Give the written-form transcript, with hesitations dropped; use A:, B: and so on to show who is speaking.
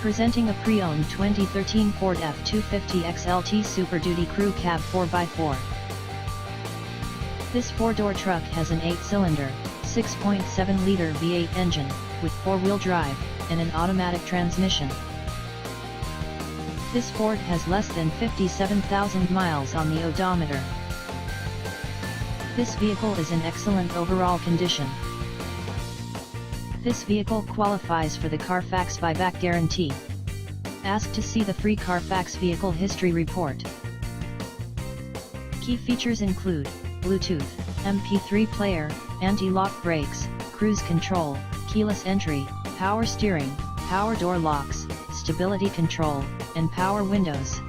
A: Presenting a pre-owned 2013 Ford F-250 XLT Super Duty Crew Cab 4x4. This four-door truck has an 8-cylinder, 6.7-liter V8 engine, with four-wheel drive, and an automatic transmission. This Ford has less than 57,000 miles on the odometer. This vehicle is in excellent overall condition. This vehicle qualifies for the Carfax buyback guarantee. Ask to see the free Carfax Vehicle History Report. Key features include Bluetooth, MP3 player, anti-lock brakes, cruise control, keyless entry, power steering, power door locks, stability control, and power windows.